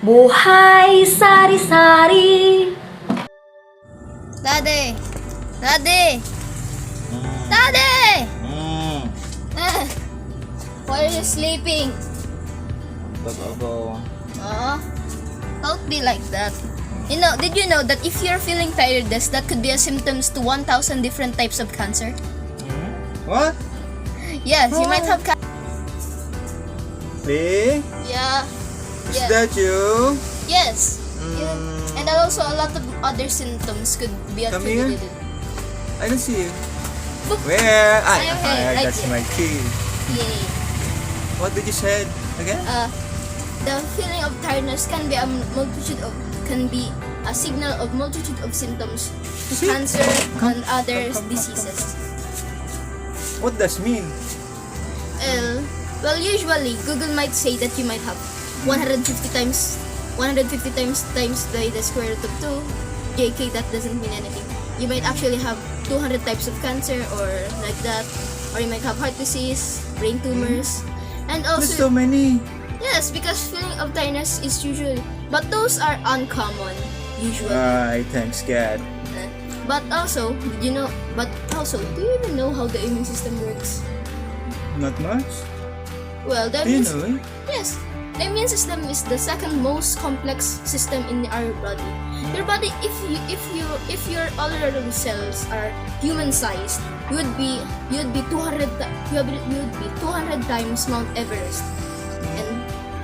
Buhay, sari-sari. Daddy! Daddy! Daddy! Why are you sleeping? Go. Don't be like that. Did you know that if you're feeling tiredness, that could be a symptoms to 1,000 different types of cancer? What? Yes, you might have cancer. Lee? Yeah. Is Yeah. that you? Yes. Yeah. And also a lot of other symptoms could be Come here. attributed. I don't see you. Boop. Where? Right That's here. my key. Yay. What did you say again? The feeling of tiredness can be a signal of multitude of symptoms to See? cancer and other Come. diseases. What does mean? Well, usually Google might say that you might have 150 times the square root of 2. JK, that doesn't mean anything. You might actually have 200 types of cancer or like that, or you might have heart disease, brain tumors, and There's also so many. yes, because feeling of tiredness is usually, but those are uncommon usually. Thanks God. But also, do you even know how the immune system works? Not much. Well, the Do you immune know it? yes, the immune system is the second most complex system in our body. Your body, if your alveolar cells are human-sized, you would be 200 times Mount Everest.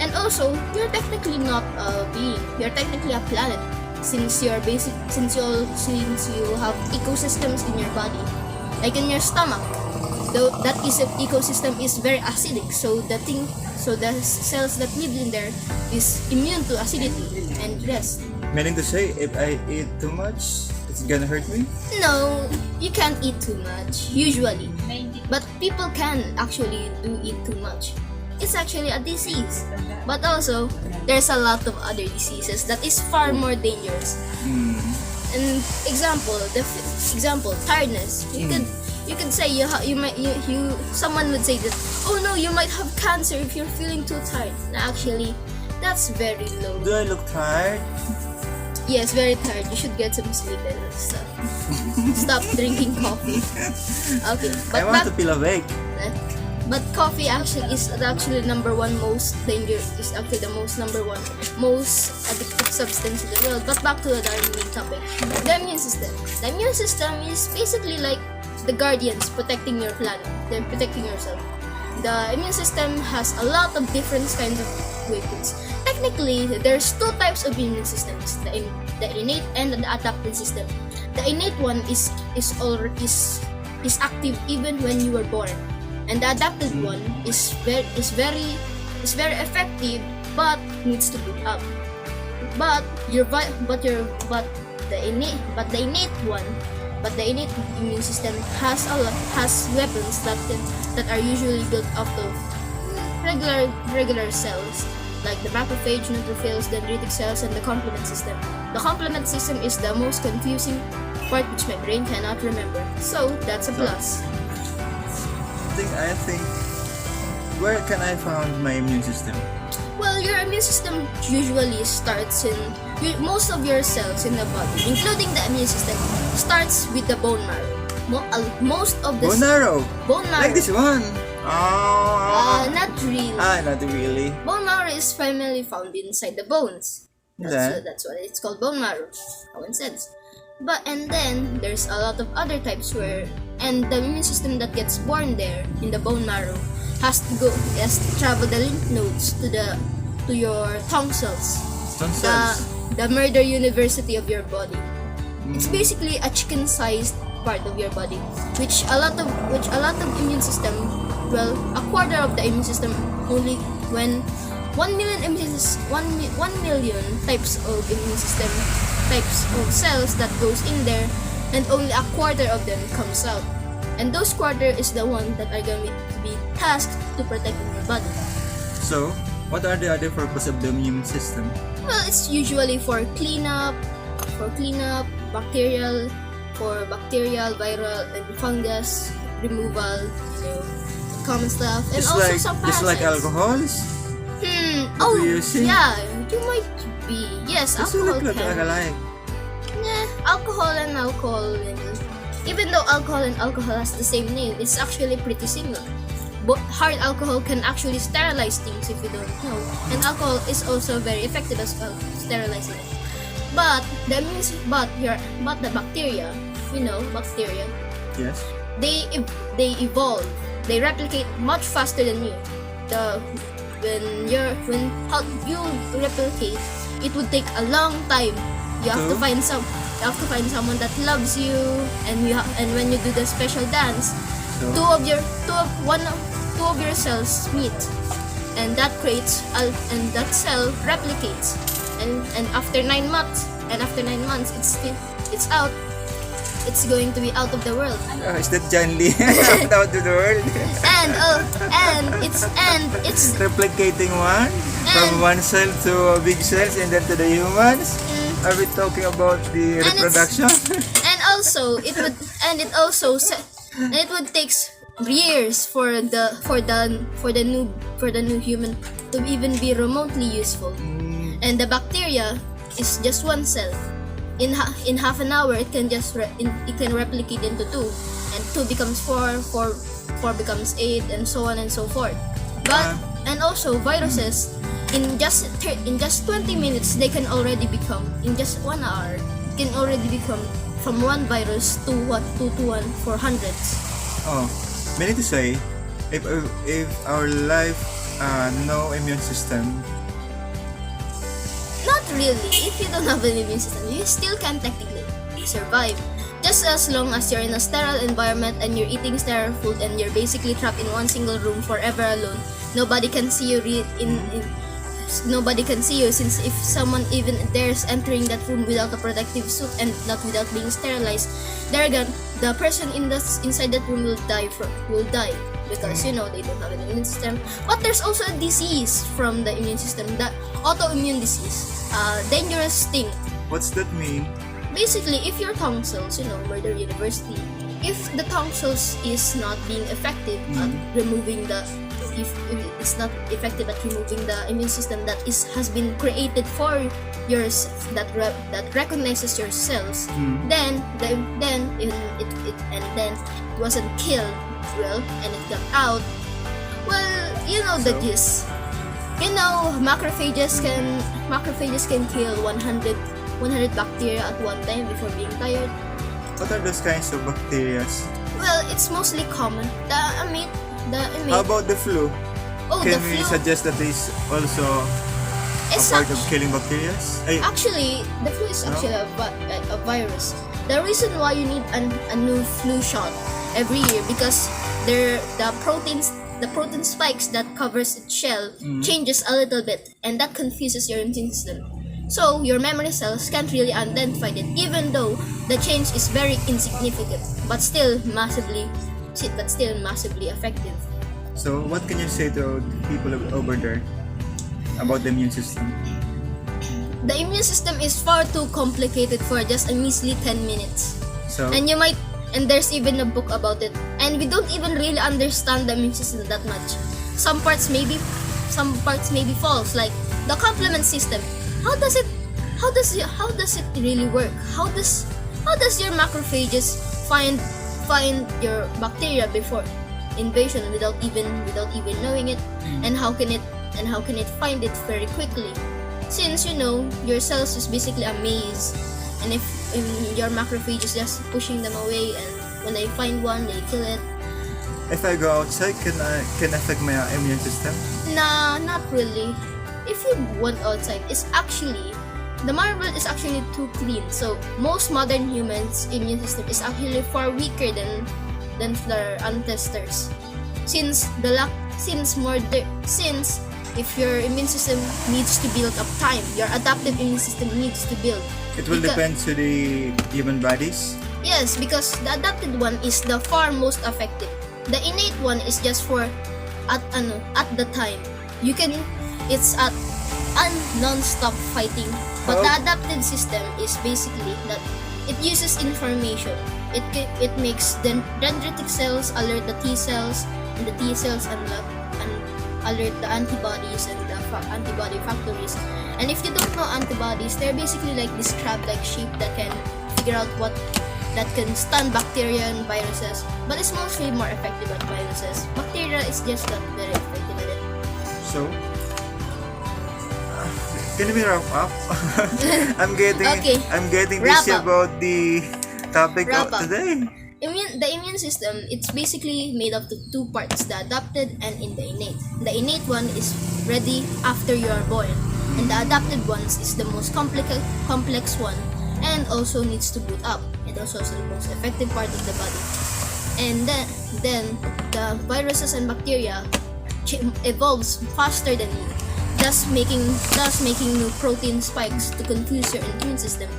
And also, you're technically not a being. You're technically a planet, since you have ecosystems in your body, like in your stomach. Though that ecosystem is very acidic, so the cells that live in there is immune to acidity and rest. Meaning to say, if I eat too much, it's gonna hurt me? No, you can't eat too much usually, but people can actually eat too much. It's actually a disease, but also there's a lot of other diseases that is far more dangerous. And example, tiredness. You could say someone would say that, oh no, you might have cancer if you're feeling too tired. Actually, that's very low. Do I look tired? Yes, very tired. You should get some sleep and stuff. Stop drinking coffee. Okay, I want to feel awake. but coffee is actually number one most dangerous. Is actually the most addictive substance in the world. But back to our main topic, the immune system. The immune system is basically like the guardians protecting your planet. They're protecting yourself. The immune system has a lot of different kinds of weapons. Technically, there's two types of immune systems: the innate and the adaptive system. The innate one is active even when you were born, and the adaptive one is very effective but needs to be up. But the innate immune system has weapons that are usually built out of regular cells, like the macrophage, neutrophils, dendritic cells, and the complement system. The complement system is the most confusing part, which my brain cannot remember. So that's a plus. I think where can I find my immune system? Well, your immune system usually starts in most of your cells in the body, including the immune system, starts with the bone marrow. Most of the Bone marrow. Bone marrow. Like this one. Not really. Not really. Bone marrow is primarily found inside the bones. Yeah. That's what it's called, bone marrow. Common sense. And then there's a lot of other types and the immune system that gets born there in the bone marrow has to travel the lymph nodes to your tonsils. The murder university of your body. It's basically a chicken-sized part of your body, which a lot of immune system, well, a quarter of the immune system only when 1 million types of immune system, types of cells that goes in there, and only a quarter of them comes out. And those quarter is the one that are going to be tasked to protect your body. So, what are the other purpose of the immune system? Well, it's usually for cleanup, bacterial, viral, and fungus removal, common stuff, and Just also like some parasites. alcohols? Oh, Do you see? yeah. You might be. Yes, Just alcohol look can. alike. Alcohol and alcohol. Even though alcohol and alcohol has the same name, it's actually pretty similar. But hard alcohol can actually sterilize things if you don't know. And alcohol is also very effective as well, sterilizing it. But that means, but the bacteria, bacteria, Yes. they evolve, they replicate much faster than you. When how you replicate, it would take a long time. You have to find someone that loves you, and when you do the special dance, So, two of your cells meet, and that creates and that cell replicates, and after 9 months, it's out. It's going to be out of the world. is that John Lee out of the world? and it's Replicating one from And- one cell to big cells and then to the humans. Mm. Are we talking about the And reproduction? and also it would takes years for the new human to even be remotely useful. And the bacteria is just one cell. In half an hour, it can replicate into 2, and 2 becomes 4, 4 becomes 8, and so on and so forth. But and also viruses, in just 20 minutes, they can already become, in just 1 hour, can already become from one virus to 1 for hundreds. Oh, meaning to say, if our life no immune system, Not really. If you don't have an immune system, you still can technically survive. Just as long as you're in a sterile environment and you're eating sterile food and you're basically trapped in one single room forever alone, nobody can see you nobody can see you, since if someone even dares entering that room without a protective suit and not without being sterilized, the person inside that room will die because they don't have an immune system. But there's also a disease from the immune system, the autoimmune disease, dangerous thing. what's that mean? Basically, if your tonsils, Murder University, if the tonsils is not being effective at removing if it's not effective at removing the immune system that has been created for yours, that recognizes your cells, then it wasn't killed well, and it got out. Well, the gist. Macrophages can kill 100 bacteria at one time before being tired. What are those kinds of bacteria? Well, it's mostly common. The How about the flu? the Can we flu. suggest that is also a It's part of killing bacteria? Actually, the flu is actually a virus. The reason why you need a new flu shot every year, because the protein spikes that covers its shell changes a little bit, and that confuses your immune system. So your memory cells can't really identify it, even though the change is very insignificant, but still massively effective. So what can you say to people over there about the immune system? The immune system is far too complicated for just a measly 10 minutes. So And there's even a book about it. And we don't even really understand the immune system that much. Some parts may be false, like the complement system. How does it really work? How does your macrophages find your bacteria before invasion without even knowing it? And how can it find it very quickly? Since your cells is basically a maze, and if your macrophage is just pushing them away, and when they find one, they kill it. if I go outside, can affect my immune system? Nah, not really. If you went outside, the marble is actually too clean. So most modern humans' immune system is actually far weaker than their ancestors. Since if your immune system needs to build up time, your adaptive immune system needs to build. It will depend to the human bodies. Yes, because the adapted one is the far most effective. The innate one is just for at the time. It's at non-stop fighting. But the adapted system is basically that it uses information. It makes the dendritic cells alert the T cells, and the T cells alert the antibodies, and the antibody factories. And if you don't know antibodies, they're basically like this crab-like shape that can figure out that can stun bacteria and viruses, but it's mostly more effective at viruses. Bacteria is just not very effective at it. So, can we wrap up? I'm getting Wrap dizzy up. about the topic Wrap of up. today. The immune system, it's basically made up of two parts, the adapted and in the innate. The innate one is ready after you are born, and the adapted ones is the most complex one, and also needs to boot up. It also is the most effective part of the body. And then the viruses and bacteria evolves faster than you, thus making new protein spikes to confuse your immune system.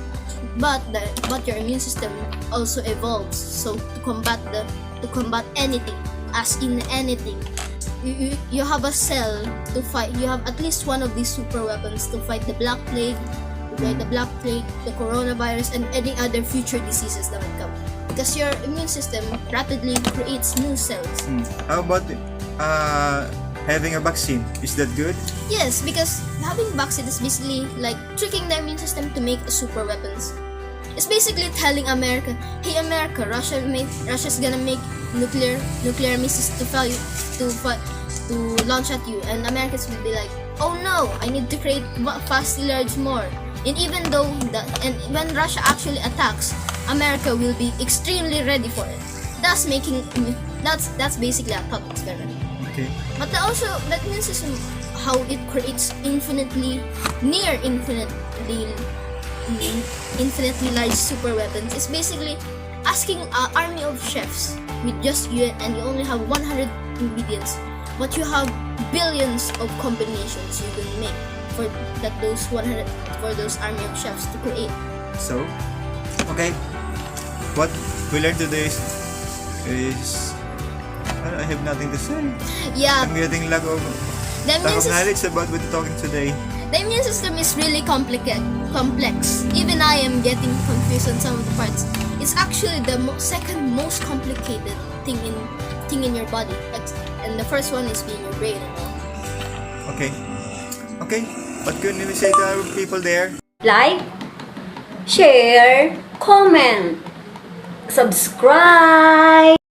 But your immune system also evolves, so to combat anything, as in anything, you have a cell to fight. You have at least one of these super weapons to fight the Black Plague, the coronavirus, and any other future diseases that would come. Because your immune system rapidly creates new cells. How about having a vaccine? Is that good? Yes, because having vaccine is basically like tricking the immune system to make super weapons. It's basically telling America, hey America, Russia's gonna make nuclear missiles to launch at you, and Americans will be like, oh no, I need to create fast large more. And even though when Russia actually attacks, America will be extremely ready for it. That's basically a thought experiment. Okay. But also that immune system, how it creates infinitely large super weapons, is basically asking an army of chefs with just you, and you only have 100 ingredients, but you have billions of combinations you can make for those army of chefs to create. So, okay. What we learned today is I have nothing to say. Yeah, I'm getting lack of knowledge about what we're talking today. the immune system is really complex. Even I am getting confused on some of the parts. It's actually the second most complicated thing in your body. And the first one is being your brain. Okay. What can we say to our people there? Like, share, comment, subscribe.